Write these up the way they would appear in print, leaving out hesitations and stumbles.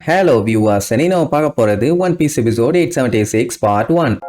Hello viewers, இன்னைக்கு நம்ம பார்க்க போறது One Piece episode 876 part 1.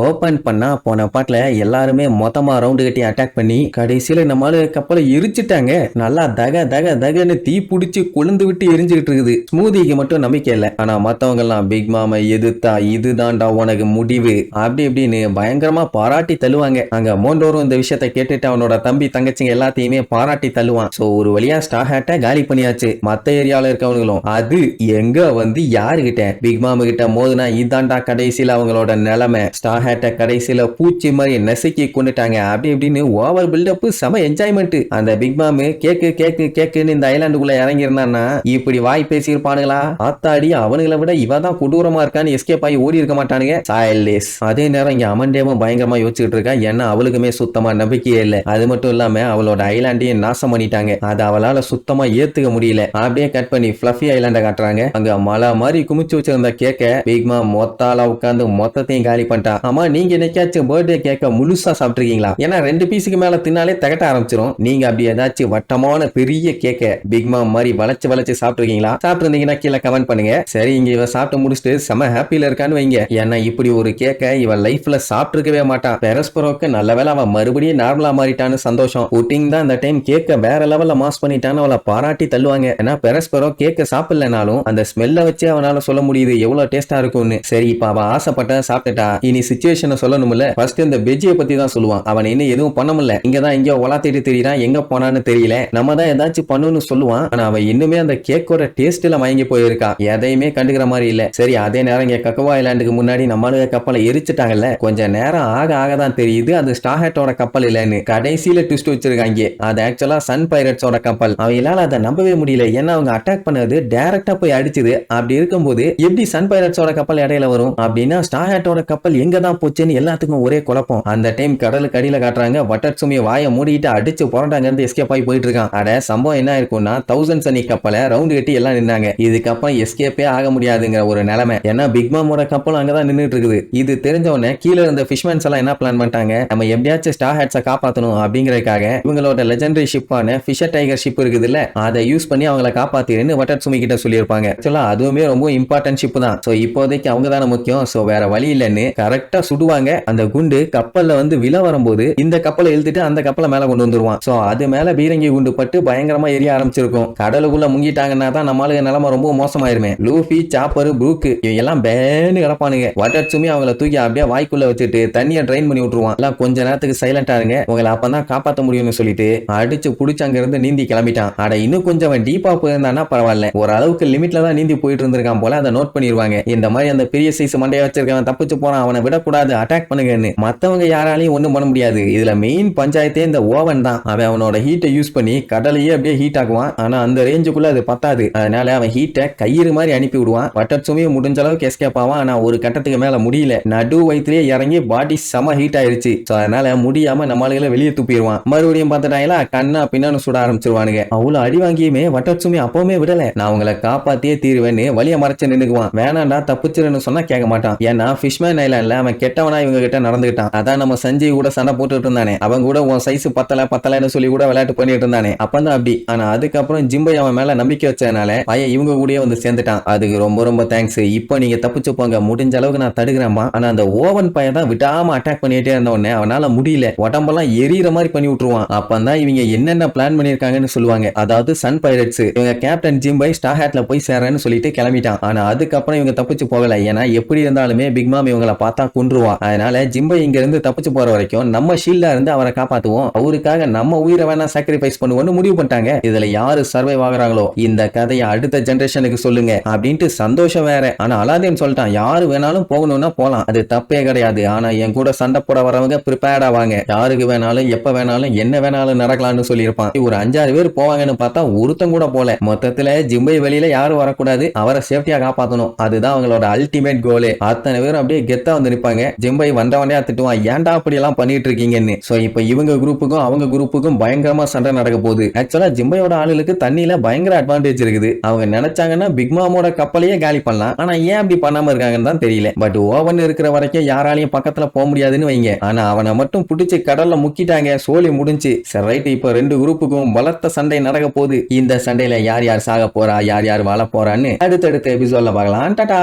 Open பண்ணா போன பாட்டுல எல்லாருமே மொத்தமா ரவுண்டு கட்டி அட்டாக் பண்ணி கடைசியில நம்மளால கப்பலை எரிச்சிட்டாங்க. நல்லா தக தக தகன்னு தீ பிடிச்சி கொழுந்து விட்டு எரிஞ்சுக்கிட்டு இருக்குது. ஸ்மூதிக்கு மட்டும் நம்பிக்கை இல்லை. ஆனா மத்தவங்க எல்லாம் பிக் மாமை எதிர்த்தா இதுதான்டா உனக்கு முடிவு அப்படி இப்படின்னு பயங்கரமா பாராட்டி தள்ளுவாங்க. அங்க மோண்டோரும் இந்த விஷயத்த கேட்டுட்டு அவனோட தம்பி தங்கச்சிங்க எல்லாத்தையுமே பாராட்டி தள்ளுவான். சோ ஒரு வழியா ஸ்டார் ஹேட்டை காலி பண்ணியாச்சு. மத்த ஏரியால இருக்கவங்களும் அது எங்க வந்து யாருகிட்ட பிக் மாமு கிட்ட மோதுனா இதாண்டா கடைசியில அவங்களோட நிலைமை. ஸ்டார் ஹேட்ட கடைசியில பூச்சி மாதிரி நெசக்கி கொண்டுட்டாங்க. அப்படி இப்படின்னு ஓவர் பில்டப் செம என்ஜாய்மெண்ட். அந்த பிக் மாமு கேக்கு கேக்கு கேக்குன்னு இந்த ஐலாண்டுக்குள்ள இறங்கி இருந்தான்னா இப்படி வாய் பேசியிருப்பானுங்களா? ஆத்தாடி அவனுங்களை விட இவதான் கொடூரமா இருக்கான்னு எஸ்கேப் ஆகி ஓடி இருக்க மாட்டானுங்க. சைல்ட்லேஸ். அதே நேரம் இங்க அமண்டேவும் பயங்கரமா யோசிச்சுட்டு இருக்கா. ஏன்னா அவளுக்குமே சுத்தமா நம்பிக்கையே இல்லை. அது மட்டும் இல்லாம அவளோட ஐலாண்டையும் நாசம் பண்ணிட்டாங்க. அதை அவளால சுத்தமா ஏத்துக்க முடியல. அப்படியே கட் பண்ணி ஃபிளஃபி ஐலாண்ட காட்டுறாங்க. அங்க மலை மாதிரி குமிச்சு வச்சிருந்த கேக்க பிக் மாம் மொத்தால உட்காந்து மொத்தத்தையும் காலி பண்ணிட்டா. ஆமா, நீங்க என்னைக்காச்சும் பர்த்டே கேக்க முழுசா சாப்பிட்டுருக்கீங்களா? ஏன்னா 2 பீஸுக்கு மேல தின்னாலே தகட்ட ஆரம்பிச்சிரும். நீங்க அப்படி ஏதாச்சும் வட்டமான பெரிய கேக்க பிக் மாம் மாதிரி வளைச்சு வளைச்சு சாப்பிட்டுருக்கீங்களா? சாப்பிட்டுருந்தீங்கன்னா கீழே கமெண்ட் பண்ணுங்க. சரி, இங்க இவ சாப்பிட்டு முடிச்சுட்டு செம ஹாப்பில இருக்கான்னு வைங்க. ஏன்னா இப்படி ஒரு கேக்க இவ லைஃப்ல சாப்பிட்டுருக்கவே மாட்டான். பெரஸ்பரோக்கு நல்ல வேலை அவன் மறுபடியும் நார்மலா மாறிட்டான்னு சந்தோஷம். புட்டிங் தான் இந்த டைம் கேக்க வேற லெவல்ல மாஸ் பண்ணிட்டான்னு அவளை பாராட்டி தள்ளுவாங்க. ஏன்னா பெரஸ்பரோ கேக்க சாப்பிடலனாலும் அந்த ஸ்மெல்ல வச்சு அவனால சொல்ல முடியுது எவ்வளவு டேஸ்டா இருக்கும்னு. சரி, இப்ப அவ ஆசைப்பட்ட சாப்பிட்டுட்டா. இனி சிச்சுவேஷனை சொல்லணும்ல. ஃபர்ஸ்ட் இந்த பெஜ்ஜியை பத்தி தான் சொல்லுவான். அவன் இன்னும் எதுவும் பண்ண முடியல. இங்கதான் இங்க ஒலாத்திட்டு தெரியுறான். எங்க போனான்னு தெரியல. நம்ம தான் ஏதாச்சும் பண்ணணும்னு சொல்லுவான். ஆனா அவன் இன்னுமே அந்த கேக்கோட டேஸ்ட்ல மயங்கி போயிருக்கா. எதையுமே கண்டுக்கிற மாதிரி இல்ல. சரி, அதே நேரம் இங்க கக்கவா ஐலாண்டுக்கு முன்னாடி நம்மளுக்கு கப்பலை எரிச்சுட்டாங்கல்ல. கொஞ்ச நேரம் ஆக ஆக தான் தெரியுது அது ஸ்டார் ஹேட்டோட கப்பல் இல்லன்னு. கடைசியில ட்விஸ்ட் வச்சிருக்காங்க. அது ஆக்சுவலா சன் பைரட்ஸோட கப்பல். அவங்களால அதை நம்பவே முடியல. ஏன்னா அவங்க அட்டாக் பண்ணது டைரக்டா போய் அடிச்சுது. அப்படி இருக்கும்போது எப்படி சன் பைரட்ஸோட கப்பல் இடையில வரும்? அப்படின்னா ஸ்டார் ஹேட்டோட கப்பல் எங்க தான் போச்சுன்னு எல்லாத்துக்கும் ஒரே குழப்பம். அந்த டைம் கடலுக்கு அடியில காட்டுறாங்க. வட்டட்சுமிய வாயை மூடிட்டு அடிச்சு புரண்டாங்க இருந்து எஸ்கேப் ஆகி போயிட்டு இருக்கான். அட சம்பவம் என்ன இருக்கும்னா 1000 சனி கப்பலை ரவுண்டு கட்டி எல்லாம் நின்னாங்க. இதுக்கப்புறம் எஸ்கேப்பே ஆக முடியாதுங்கிற ஒரு நிலைமை. ஏன்னா பிக் மாமோட கப்பல் அங்கதான் நின்றுட்டு இருக்குது. இது தெரிஞ்ச உடனே கீழே இருந்த ஃபிஷ்மேன்ஸ் எல்லாம் என்ன பிளான் பண்ணிட்டாங்க, நம்ம எப்படியாச்சும் ஸ்டார் ஹேட்ஸை காப்பாற்றணும் அப்படிங்கறதுக்காக இவங்களோட லெஜெண்டரி ஷிப்பான ஃபிஷர் டைகர் ஷிப் இருக்குது இல்ல, அதை யூஸ் பண்ணி அவங்கள காப்பாத்திருன்னு வட்டட்சுமி கிட்ட சொல்லியிருப்பாங்க. ஆக்சுவலா அதுவுமே ரொம்ப இம்பார்ட்டன்ட் ஷிப் தான். சோ இப்போதைக்கு அவங்க தானே முக்கியம். சோ வேற வழி இல்லைன்னு கரெக்டா சுடுவாங்க. அந்த குண்டு கப்பல்ல வந்து விழ வரும்போது இந்த கப்பலை இழுத்துட்டு அந்த கப்பலை மேல கொண்டு வந்துருவான். சோ அது மேல பீரங்கி குண்டு பட்டு பயங்கரமா எரிய ஆரம்பிச்சிருக்கும். கடலுக்குள்ள முங்கிட்டாங்கன்னா தான் நம்மளுக்கு நிலைமை ரொம்ப மோசமாயிருமே. லூஃபி, சாப்பர், ப்ரூக் இவங்க எல்லாம் பேன்னு கிடப்பானுங்க. வட்டட்சுமி அவங்கள தூக்கி அப்படியே வாய்க்குள்ள வச்சுட்டு தண்ணியை ட்ரைன் பண்ணி விட்டுருவான். எல்லாம் கொஞ்ச நேரத்துக்கு சைலண்டா இருங்க, உங்களை அப்பதான் காப்பாற்ற முடியும்னு சொல்லிட்டு அடிச்சு புடிச்சு அங்க இருந்து நீந்தி கிளம்பிட்டான். அட இன்னும் கொஞ்சம் டீப்பா போயிருந்தானா பரவாயில்ல. ஒரு அளவுக்கு லிமிட்ல தான் நீந்தி போயிட்டு இருந்திருக்கான் போல. அதை நோட் பண்ணிடுவாங்க. இந்த மாதிரி அந்த பெரிய சைஸ் மண்டையை வச்சிருக்கவன் தப்பிச்சு போறான், அவனை விடக்கூடாது, அட்டாக் பண்ணுங்கன்னு. மத்தவங்க யாராலையும் ஒண்ணும் பண்ண முடியாது. இதுல மெயின் பஞ்சாயத்தே இந்த ஓவன் தான். அவன் அவனோட ஹீட்டை யூஸ் பண்ணி கடலையே அப்படியே ஹீட் ஆக்குவான். ஆனா அந்த ரேஞ்சுக்குள்ள அது பத்தாது. அதனால அவன் ஹீட்டை கயிறு மாதிரி அனுப்பி விடுவான். வட்டட்சுமியும் முடிஞ்ச அளவுக்கு எஸ்கேப் ஆவான். ஆனா ஒரு கட்டத்துக்கு மேல முடியல. நடு வயிற்றுலயே இறங்கி பாடி செம ஹீட் ஆயிருச்சு. அதனால முடியாம நம்மளுகளை வெளியே துப்பிடுவான். மறுபடியும் பார்த்துட்டாங்களா கண்ணா பின்னான்னு சுட ஆரம்பிச்சிருவானுங்க. அவ்வளவு அடி வாங்கியுமே வட்டட்சுமி அப்பவுமே விடல. நான் உங்களை காப்பாத்தியே தீருவேன்னு வழிய மறைச்சு நின்னுக்குவான். வேணாண்டா தப்பிச்சிருன்னு சொன்னா கேட்க மாட்டான். ஏன்னா ஃபிஷ்மேன் ஐலாண்ட்ல அவன் கெட்டவனா இவங்க கிட்ட நடந்துகிட்டான். அதான் நம்ம சஞ்சய் கூட சண்டை போட்டுட்டு இருந்தானே, அவன் கூட உன் சைஸ் பத்தலன்னு சொல்லி கூட விளையாட்டு பண்ணிட்டு இருந்தானே, அப்பதான் அப்படி. ஆனா அதுக்கப்புறம் ஜிம்பை அவன் மேல நம்பிக்கை வச்சதுனால பையன் இவங்க கூடயே வந்து சேர்ந்துட்டான். அதுக்கு ரொம்ப ரொம்ப தேங்க்ஸ். இப்போ நீங்க தப்பிச்சு போங்க, முடிஞ்ச அளவுக்கு நான் தடுக்கிறேன்பா. ஆனா அந்த ஓவன் பையன் தான் விடாம அட்டாக் பண்ணிட்டே இருந்த உடனே அவனால முடியல. உடம்பெல்லாம் எரியற மாதிரி பண்ணி விட்டுருவான். அப்பதான் இவங்க என்னென்ன பிளான் பண்ணிருக்காங்கன்னு சொல்லுவாங்க. அதாவது சன் பைரட்ஸ் இவங்க கேப்டன் ஜிம்பை ஸ்டார் ஹேட்ல போய் சேரன்னு சொல்லிட்டு கிளம்பிட்டான். ஆனா அதுக்கப்புறம் இவங்க தப்பிச்சு போகல. ஏன்னா எப்படி இருந்தாலுமே பிக் மாம் இவங்களை பார்த்தா கொன்றுவா. அதனால ஜிம்பை இங்க இருந்து தப்பிச்சு போற வரைக்கும் நம்ம ஷீல்டா இருந்து அவரை காப்பாத்துவோம், அவருக்காக நம்ம உயிரை வேணா சாக்ரிஃபைஸ் பண்ணுவோம்னு முடிவு பண்ணிட்டாங்க. இதுல யாரு சர்வைவ் ஆகுறாங்களோ இந்த கதையை அடுத்த ஜெனரேஷனுக்கு சொல்லுங்க அப்படின்ட்டு சந்தோஷம் வேற. ஆனா அலாதீன் சொல்லிட்டான், யாரு வேணாலும் போகணும்னா போலாம், அது தப்பே கிடையாது. ஆனா என் கூட சண்டை போட வரவங்க ப்ரிப்பேர்டா வாங்க, யாருக்கு வேணாலும் எப்ப வேணாலும் என்ன வேணாலும் நடக்கலாம்னு சொல்லியிருப்பான். ஒரு 5-6 பேர் போவாங்கன்னு பார்த்தா ஒருத்தம் கூட போல. மொத்தத்துல ஜிம்பை வெளியில யாரும் வரக்கூடாது, அவரை சேஃப்டியா காப்பாத்தணும், அதுதான் அவங்களோட அல்டிமேட் கோலே. அத்தனை பேரும் அப்படியே கெத்தா வந்து நிப்பாங்க. திட்டுவாங்க. ஜிம்பை வந்தவனே திட்டுவான், ஏன்டா அப்படி எல்லாம் பண்ணிட்டு இருக்கீங்கன்னு. சோ இப்போ இவங்க குரூப்புக்கும் அவங்க குரூப்புக்கும் பயங்கரமா சண்டை நடக்க போகுது. ஆக்சுவலா ஜிம்பையோட ஆளுகளுக்கு தண்ணியில பயங்கர அட்வான்டேஜ் இருக்குது. அவங்க நினைச்சாங்கன்னா பிக் மாமோட கப்பலையே காலி பண்ணலாம். ஆனா ஏன் அப்படி பண்ணாம இருக்காங்கன்னு தான் தெரியல. பட் ஓவன் இருக்கிற வரைக்கும் யாராலையும் பக்கத்துல போக முடியாதுன்னு வைங்க. ஆனா அவனை மட்டும் புடிச்சு கடல்ல முக்கிட்டாங்க, சோலி முடிஞ்சு. சரி ரைட், இப்போ ரெண்டு குரூப்புக்கும் பலத்த சண்டை நடக்க போகுது. இந்த சண்டையில யார் யார் சாக போறா, யார் யார் வாழ போறான்னு அடுத்தடுத்த எபிசோட்ல பார்க்கலாம். டாடா.